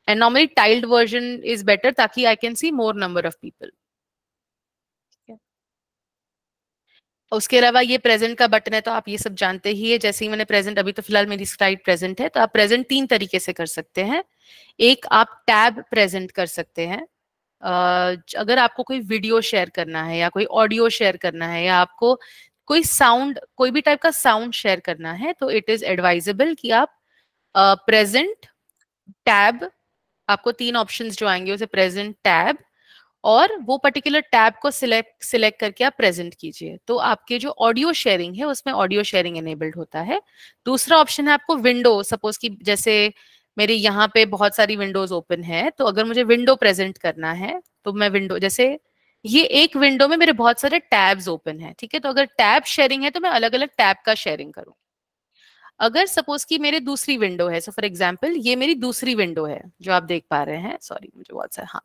And normally tiled version is better, ताकि I can see more number of people. उसके अलावा ये प्रेजेंट का बटन है, तो आप ये सब जानते ही है। जैसे ही मैंने प्रेजेंट, अभी तो फिलहाल मेरी स्लाइड प्रेजेंट है, तो आप प्रेजेंट 3 तरीके से कर सकते हैं। एक, आप टैब प्रेजेंट कर सकते हैं। अगर आपको कोई वीडियो शेयर करना है या कोई ऑडियो शेयर करना है या आपको कोई साउंड, कोई भी टाइप का साउंड शेयर करना है, तो इट इज एडवाइजेबल कि आप प्रेजेंट टैब, आपको 3 ऑप्शंस जो आएंगे उसे प्रेजेंट टैब, और वो पर्टिकुलर टैब को सिलेक्ट करके आप प्रेजेंट कीजिए, तो आपके जो ऑडियो शेयरिंग है उसमें ऑडियो शेयरिंग एनेबल्ड होता है। दूसरा ऑप्शन है आपको विंडो, सपोज कि जैसे मेरे यहाँ पे बहुत सारी विंडोज ओपन है, तो अगर मुझे विंडो प्रेजेंट करना है तो मैं विंडो, जैसे ये एक विंडो में मेरे बहुत सारे टैब्स ओपन है, ठीक है, तो अगर टैब शेयरिंग है तो मैं अलग अलग टैब का शेयरिंग करूँ। अगर सपोज कि मेरे दूसरी विंडो है, सो फॉर एग्जाम्पल ये मेरी दूसरी विंडो है जो आप देख पा रहे हैं, सॉरी मुझे बहुत सा, हाँ,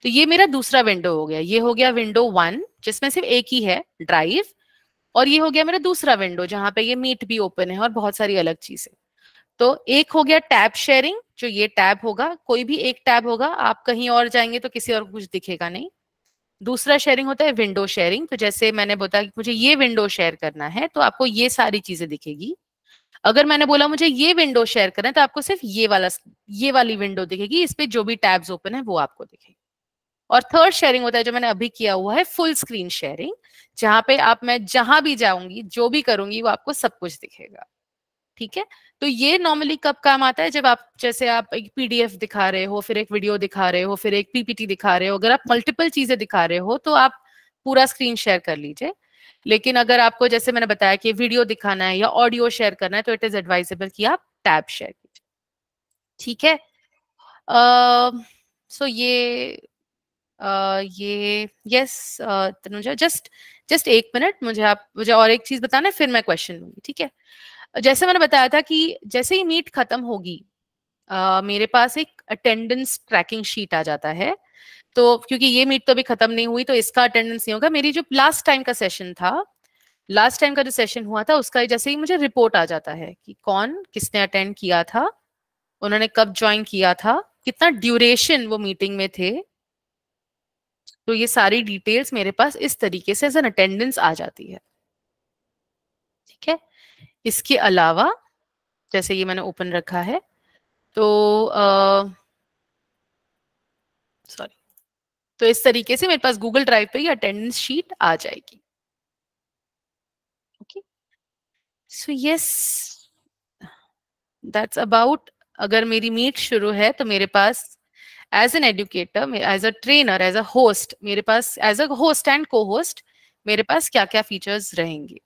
तो ये मेरा दूसरा विंडो हो गया, ये हो गया विंडो 1 जिसमें सिर्फ एक ही है, ड्राइव। और ये हो गया मेरा दूसरा विंडो जहां पे ये मीट भी ओपन है और बहुत सारी अलग चीजें। तो एक हो गया टैब शेयरिंग, जो ये टैब होगा, कोई भी एक टैब होगा, आप कहीं और जाएंगे तो किसी और को कुछ दिखेगा नहीं। दूसरा शेयरिंग होता है विंडो शेयरिंग, तो जैसे मैंने बताया कि मुझे ये विंडो शेयर करना है तो आपको ये सारी चीजें दिखेगी। अगर मैंने बोला मुझे ये विंडो शेयर करना है तो आपको सिर्फ ये वाली विंडो दिखेगी, इस पे जो भी टैब्स ओपन है वो आपको दिखेगी। और थर्ड शेयरिंग होता है जो मैंने अभी किया हुआ है, फुल स्क्रीन शेयरिंग, जहां पे आप, मैं जहां भी जाऊंगी जो भी करूंगी वो आपको सब कुछ दिखेगा, ठीक है। तो ये नॉर्मली कब काम आता है, जब आप, जैसे आप एक पीडीएफ दिखा रहे हो, फिर एक वीडियो दिखा रहे हो, फिर एक पीपीटी दिखा रहे हो, अगर आप मल्टीपल चीजें दिखा रहे हो तो आप पूरा स्क्रीन शेयर कर लीजिए। लेकिन अगर आपको, जैसे मैंने बताया कि वीडियो दिखाना है या ऑडियो शेयर करना है, तो इट इज एडवाइजेबल कि आप टैब शेयर कीजिए, ठीक है। सो ये yes, Tanuja, just just 1 minute, मुझे और एक चीज बताना है, फिर मैं क्वेश्चन लूंगी, ठीक है। जैसे मैंने बताया था कि जैसे ही मीट खत्म होगी, मेरे पास एक अटेंडेंस ट्रैकिंग शीट आ जाता है। तो क्योंकि ये मीट तो अभी खत्म नहीं हुई तो इसका अटेंडेंस नहीं होगा, मेरी जो लास्ट टाइम का सेशन था, लास्ट टाइम का जो सेशन हुआ था उसका जैसे ही मुझे रिपोर्ट आ जाता है कि कौन किसने अटेंड किया था, उन्होंने कब ज्वाइन किया था, कितना ड्यूरेशन वो मीटिंग में थे, तो ये सारी डिटेल्स मेरे पास इस तरीके से एज एन अटेंडेंस आ जाती है, ठीक है। इसके अलावा जैसे ये मैंने ओपन रखा है, तो सॉरी, तो इस तरीके से मेरे पास गूगल ड्राइव पे ये अटेंडेंस शीट आ जाएगी, okay. So yes, that's about. अगर मेरी मीट शुरू है तो मेरे पास as an educator, as a trainer, as a host, मेरे पास as a host and co host मेरे पास क्या क्या फीचर्स रहेंगे।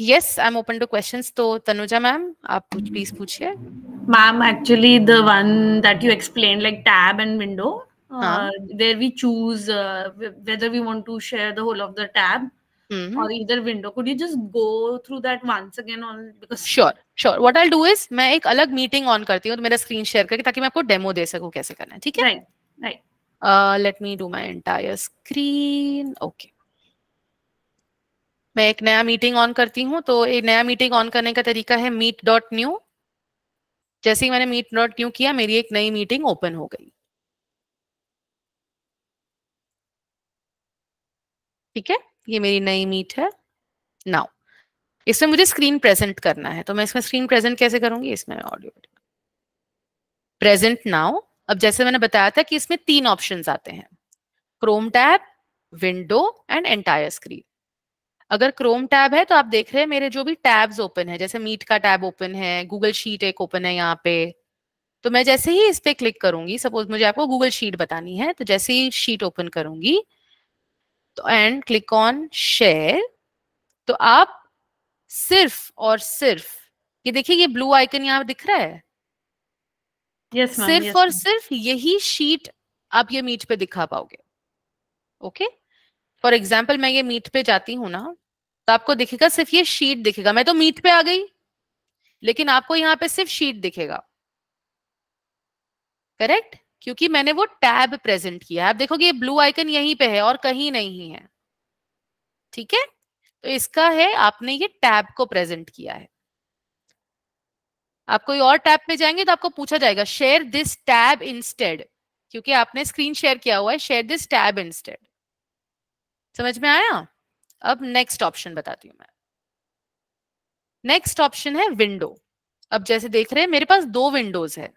Yes, I am open to questions, तो तनुजा मैम आप प्लीज पूछिए। Ma'am, actually, the one that you explained, like tab and window, हाँ, where we choose whether we want to share the whole of the tab or either window. Could you just go through that once again? On because sure sure, what I do is मैं एक अलग meeting on करती हूँ तो मेरा screen share करके, ताकि मैं आपको डेमो दे सकूँ कैसे करना है, ठीक है। right, right. Let me do my entire screen, okay. मैं एक नया मीटिंग ऑन करती हूँ, तो एक नया मीटिंग ऑन करने का तरीका है meet.new। जैसे ही मैंने meet.new किया, मेरी एक नई मीटिंग ओपन हो गई। ठीक है, ये मेरी नई मीट है। नाउ इसमें मुझे स्क्रीन प्रेजेंट करना है, तो मैं इसमें स्क्रीन प्रेजेंट कैसे करूंगी? इसमें ऑडियो प्रेजेंट नाउ। अब जैसे मैंने बताया था कि इसमें 3 ऑप्शंस आते हैं, Chrome tab, window and entire screen. अगर क्रोम टैब है तो आप देख रहे हैं मेरे जो भी टैब्स ओपन है, जैसे मीट का टैब ओपन है, गूगल शीट एक ओपन है यहाँ पे। तो मैं जैसे ही इस पे क्लिक करूंगी, सपोज मुझे आपको गूगल शीट बतानी है, तो जैसे ही शीट ओपन करूंगी तो एंड क्लिक ऑन शेयर, तो आप सिर्फ और सिर्फ ये देखिए, ये ब्लू आइकन यहाँ दिख रहा है। यस मैम, सिर्फ और सिर्फ यही शीट आप ये मीट पे दिखा पाओगे। ओके, फॉर एग्जाम्पल मैं ये मीट पे जाती हूँ ना, तो आपको दिखेगा सिर्फ ये शीट दिखेगा। मैं तो मीट पे आ गई, लेकिन आपको यहाँ पे सिर्फ शीट दिखेगा। करेक्ट, क्योंकि मैंने वो टैब प्रेजेंट किया है। आप देखोगे ये ब्लू आइकन यहीं पे है और कहीं नहीं है। ठीक है, तो इसका है आपने ये टैब को प्रेजेंट किया है। आप कोई और टैब पे जाएंगे तो आपको पूछा जाएगा शेयर दिस टैब इंस्टेड, क्योंकि आपने स्क्रीन शेयर किया हुआ है, शेयर दिस टैब इंस्टेड। समझ में आया? अब नेक्स्ट ऑप्शन बताती हूँ मैं। नेक्स्ट ऑप्शन है विंडो। अब जैसे देख रहे हैं मेरे पास 2 विंडोज है,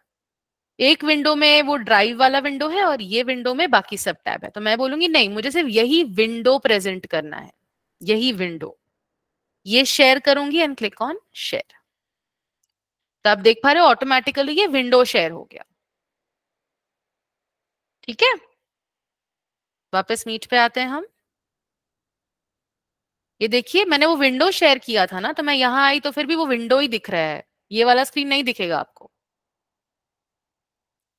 एक विंडो में वो ड्राइव वाला विंडो है और ये विंडो में बाकी सब टैब है। तो मैं बोलूंगी नहीं, मुझे सिर्फ यही विंडो प्रेजेंट करना है, यही विंडो। ये शेयर करूंगी एंड क्लिक ऑन शेयर, तो आप देख पा रहे हो ऑटोमेटिकली ये विंडो शेयर हो गया। ठीक है, वापस मीट पे आते हैं हम। ये देखिए मैंने वो विंडो शेयर किया था ना, तो मैं यहां आई तो फिर भी वो विंडो ही दिख रहा है, ये वाला स्क्रीन नहीं दिखेगा आपको।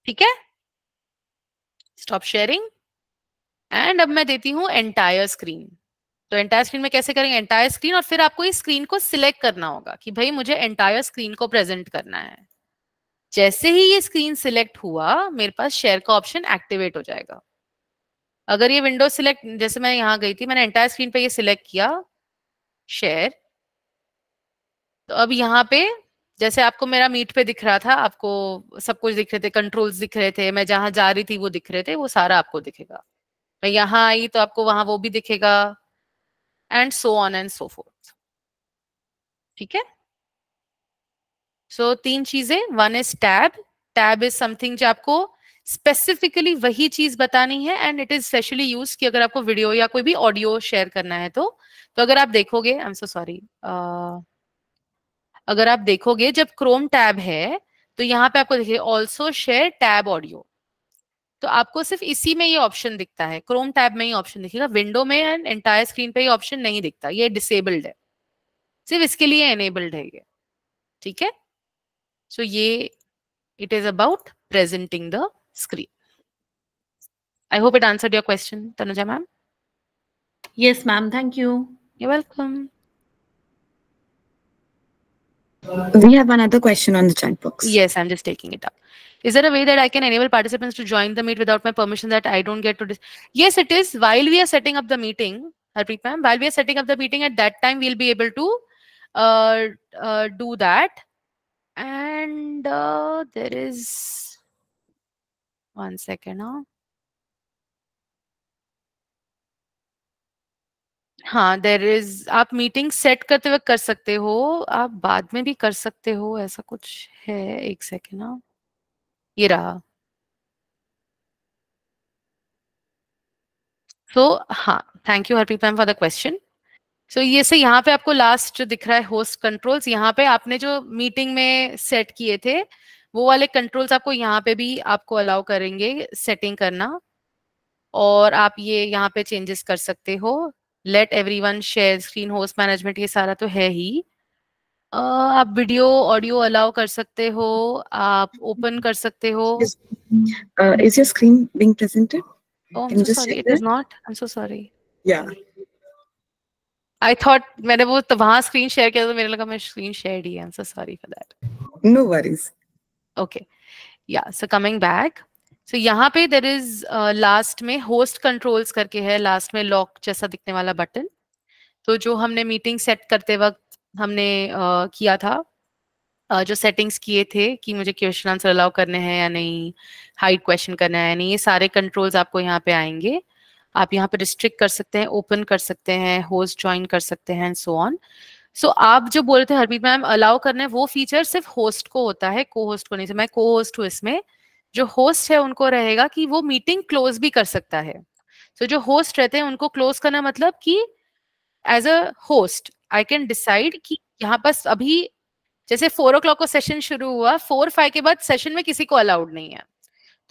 ठीक है, स्टॉप शेयरिंग एंड अब मैं देती हूँ एंटायर स्क्रीन। तो एंटायर स्क्रीन में कैसे करेंगे? एंटायर स्क्रीन, और फिर आपको इस स्क्रीन को सिलेक्ट करना होगा कि भाई मुझे एंटायर स्क्रीन को प्रेजेंट करना है। जैसे ही ये स्क्रीन सिलेक्ट हुआ, मेरे पास शेयर का ऑप्शन एक्टिवेट हो जाएगा। अगर ये विंडो सिलेक्ट, जैसे मैं यहाँ गई थी, मैंने एंटायर स्क्रीन पे ये सिलेक्ट किया शेयर, तो अब यहाँ पे जैसे आपको मेरा मीट पे दिख रहा था, आपको सब कुछ दिख रहे थे, कंट्रोल्स दिख रहे थे, मैं जहां जा रही थी वो दिख रहे थे, वो सारा आपको दिखेगा। मैं यहाँ आई तो आपको वहां वो भी दिखेगा, and so on and so fourth. ठीक है, सो 3 चीजें। One is tab. Tab is something जो आपको स्पेसिफिकली वही चीज बतानी है, and it is specially use कि अगर आपको वीडियो या कोई भी ऑडियो शेयर करना है तो अगर आप देखोगे, आई एम सो सॉरी, अगर आप देखोगे जब क्रोम टैब है तो यहाँ पे आपको देखिए ऑल्सो शेयर टैब ऑडियो, तो आपको सिर्फ इसी में ये ऑप्शन दिखता है, क्रोम टैब में ही ऑप्शन दिखेगा, विंडो में एंड एंटायर स्क्रीन पे ये ऑप्शन नहीं दिखता, ये डिसेबल्ड है, सिर्फ इसके लिए एनेबल्ड है ये। ठीक है, सो ये it is about presenting the screen. I hope it answered your question, Tanuja ma'am. Yes ma'am, thank you. You're welcome. We have another question on the chat box. Yes, I'm just taking it up. Is there a way that I can enable participants to join the meet without my permission, that I don't get to Yes, it is. While we are setting up the meeting, Harpreet ma'am, while we are setting up the meeting, at that time we'll be able to do that. And there is one second now. हाँ, there is, आप meeting set करते वक्त कर सकते हो, आप बाद में भी कर सकते हो, ऐसा कुछ है। एक सेकेंड ना, ये रहा। तो हाँ, thank you Harpreet ma'am for the question. So ये से यहाँ पे आपको लास्ट जो दिख रहा है होस्ट कंट्रोल्स, यहाँ पे आपने जो मीटिंग में सेट किए थे वो वाले कंट्रोल्स आपको यहाँ पे भी आपको अलाउ करेंगे सेटिंग करना, और आप ये यहाँ पे चेंजेस कर सकते हो। Late everyone share screen, host management, ये सारा तो है ही। आप वीडियो ऑडियो अलाउ कर सकते हो, आप ओपन कर सकते हो। Is your screen being presented? Oh, Can I'm you so just sorry. check It is that? not. I'm so sorry. Yeah. I thought मैंने वो तो वहाँ स्क्रीन शेयर किया तो मेरे लगा मैं स्क्रीन शेयर ही है। I'm so sorry for that. No worries. Okay. Yeah. So coming back. So यहाँ पे there is लास्ट में होस्ट कंट्रोल्स करके है, लास्ट में लॉक जैसा दिखने वाला बटन। तो जो हमने मीटिंग सेट करते वक्त हमने किया था, जो सेटिंग्स किए थे कि मुझे क्वेश्चन आंसर अलाउ करने हैं या नहीं, हाइड क्वेश्चन करना है या नहीं, ये सारे कंट्रोल्स आपको यहाँ पे आएंगे। आप यहाँ पे रिस्ट्रिक्ट कर सकते हैं, ओपन कर सकते हैं, होस्ट ज्वाइन कर सकते हैं एंड सो ऑन। सो आप जो बोल रहे थे हरप्रीत मैम अलाउ करना है, वो फीचर सिर्फ होस्ट को होता है, को होस्ट को नहीं। मैं को होस्ट हूँ इसमें, जो होस्ट है उनको रहेगा कि वो मीटिंग क्लोज भी कर सकता है। सो जो होस्ट रहते हैं उनको क्लोज करना मतलब कि as a host I can decide कि यहाँ पास अभी जैसे 4 o'clock को सेशन शुरू हुआ, 4-5 के बाद सेशन में किसी को अलाउड नहीं है,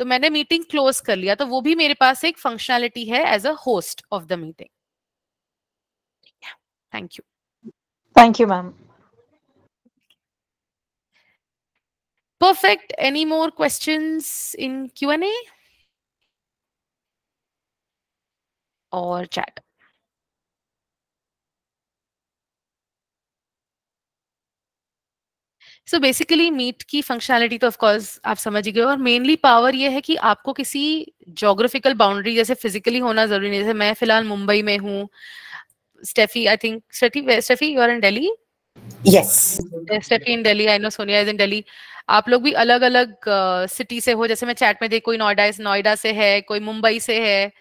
तो मैंने मीटिंग क्लोज कर लिया, तो वो भी मेरे पास एक फंक्शनैलिटी है as a host of the meeting. Thank you. Thank you, ma'am. Perfect. Any more questions in Q&A or chat? So basically meet की फंक्शनैलिटी तो ऑफ कोर्स आप समझ ही गए, और मेनली पावर ये है कि आपको किसी ज्योग्राफिकल बाउंड्री जैसे फिजिकली होना जरूरी नहीं। जैसे मैं फिलहाल मुंबई में हूँ, Steffi I think Steffi you are in Delhi. Yes. Steffi in Delhi, I know Sonia is in Delhi. आप लोग भी अलग अलग सिटी से हो, जैसे मैं चैट में देख कोई नोएडा से है, कोई मुंबई से है।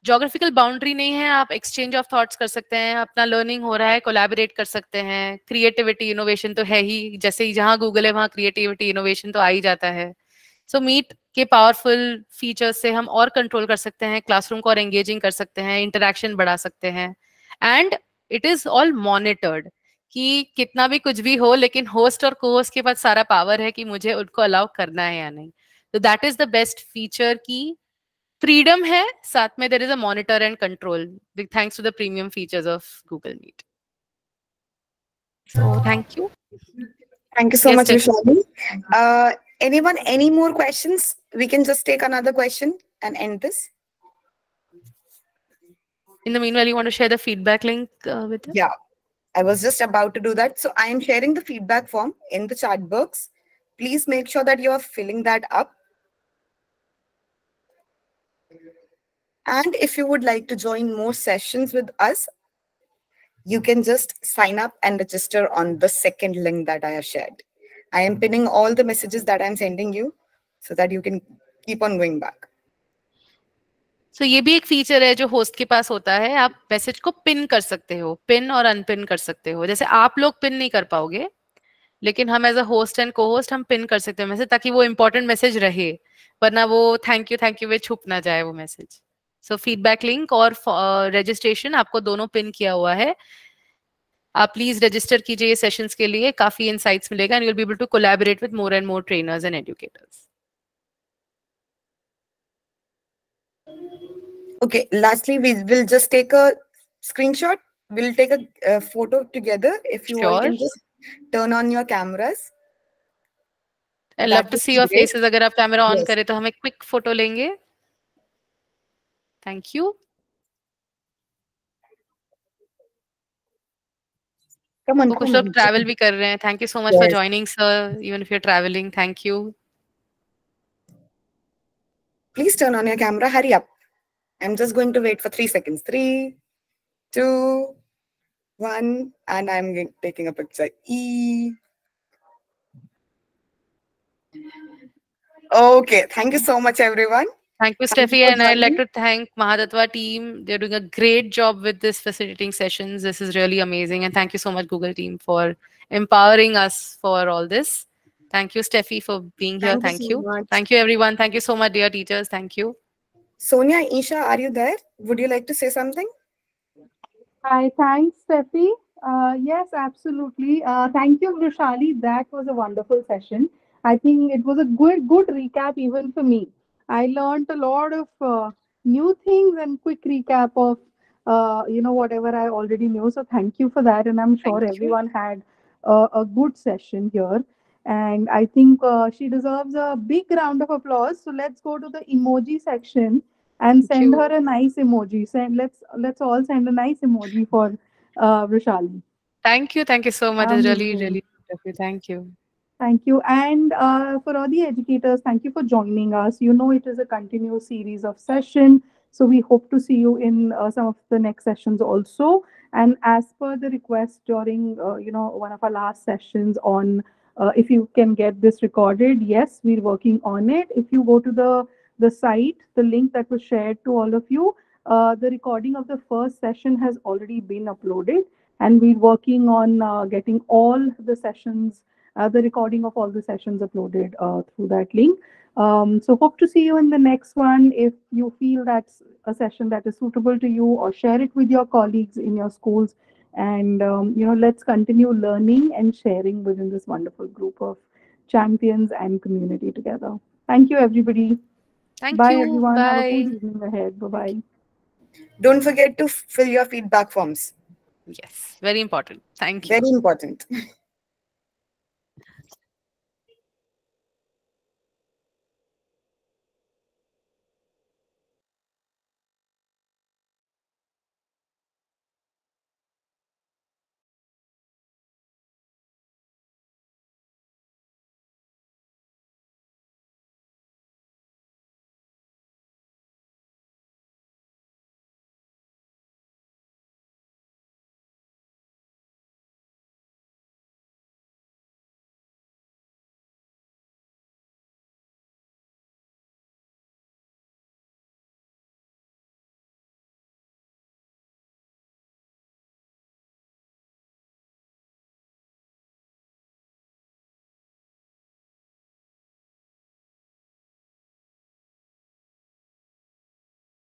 ज्योग्राफिकल बाउंड्री नहीं है, आप एक्सचेंज ऑफ थॉट्स कर सकते हैं, अपना लर्निंग हो रहा है, कोलैबोरेट कर सकते हैं। क्रिएटिविटी इनोवेशन तो है ही, जैसे ही जहां गूगल है वहां क्रिएटिविटी इनोवेशन तो आ ही जाता है। सो मीट के पावरफुल फीचर्स से हम और कंट्रोल कर सकते हैं, क्लासरूम को और एंगेजिंग कर सकते हैं, इंटरेक्शन बढ़ा सकते हैं, and it is all monitored कि कितना भी कुछ भी हो, लेकिन होस्ट और को होस्ट के पास सारा पावर है कि मुझे उनको अलाउ करना है या नहीं। तो that is the best feature की फ्रीडम है, साथ में there is a monitor and control thanks to the premium features of Google Meet. So thank you. Thank you so Yes, much, Stephanie. Vishali. Anyone, any more questions? We can just take another question and end this. In the meanwhile, you want to share the feedback link with us? Yeah, I was just about to do that. So I am sharing the feedback form in the chat box. Please make sure that you are filling that up. And if you would like to join more sessions with us, you can just sign up and register on the second link that I have shared. I am pinning all the messages that I'm sending you so that you can keep on going back. So ये भी एक feature है जो host के पास होता है, आप message को पिन कर सकते हो, पिन और अनपिन कर सकते हो। जैसे आप लोग पिन नहीं कर पाओगे, लेकिन हम as a host and co host हम पिन कर सकते हैं मैसेज, ताकि वो इंपॉर्टेंट मैसेज रहे, वरना वो थैंक यू में छुप ना जाए वो मैसेज। सो फीडबैक लिंक और रजिस्ट्रेशन आपको दोनों पिन किया हुआ है। आप प्लीज रजिस्टर कीजिए सेशंस के लिए, काफी इनसाइट्स मिलेगा and you will be able to collaborate with more and more trainers and educators. Okay, lastly, we will just take a screenshot. We'll take a photo together. If you all can just turn on your cameras. I'd love to see your faces. अगर आप camera on करें तो हम एक quick photo लेंगे। Thank you. कुछ लोग travel भी कर रहे हैं। Thank you so much for joining sir, even if you are travelling. Thank you. Please turn on your camera. Hurry up. I'm just going to wait for 3 seconds. 3, 2, 1, and I'm taking a picture. Okay, thank you so much, everyone. Thank you, Steffi, and I'd like to thank Mahatatwa team. They're doing a great job with this facilitating sessions. This is really amazing, and thank you so much, Google team, for empowering us for all this. Thank you, Steffi, for being here. Thank you. Thank you, everyone. Thank you so much, dear teachers. Thank you. Sonia, Isha, are you there? Would you like to say something? Hi, thanks, Steffi. Yes, absolutely. Thank you, Vishali. That was a wonderful session. I think it was a good recap even for me. I learned a lot of new things and quick recap of whatever I already knew. So thank you for that, and I'm sure everyone had a good session here. And I think she deserves a big round of applause. So let's go to the emoji section and send her a nice emoji. Let's all send a nice emoji for Vishali. Thank you so much. It's really wonderful. Thank you. Thank you. And for all the educators, thank you for joining us. You know, it is a continuous series of session. So we hope to see you in some of the next sessions also. And as per the request during, one of our last sessions on if you can get this recorded, yes, we're working on it. If you go to the site, the link that was shared to all of you, the recording of the first session has already been uploaded, and we're working on getting all the sessions, the recording of all the sessions uploaded through that link. So hope to see you in the next one. If you feel that's a session that is suitable to you, or share it with your colleagues in your schools, and let's continue learning and sharing within this wonderful group of champions and community together. Thank you, everybody. Thank Bye, you. everyone. Bye. Have a good evening ahead. Bye-bye. Don't forget to fill your feedback forms. Yes, very important. Thank you. Very important.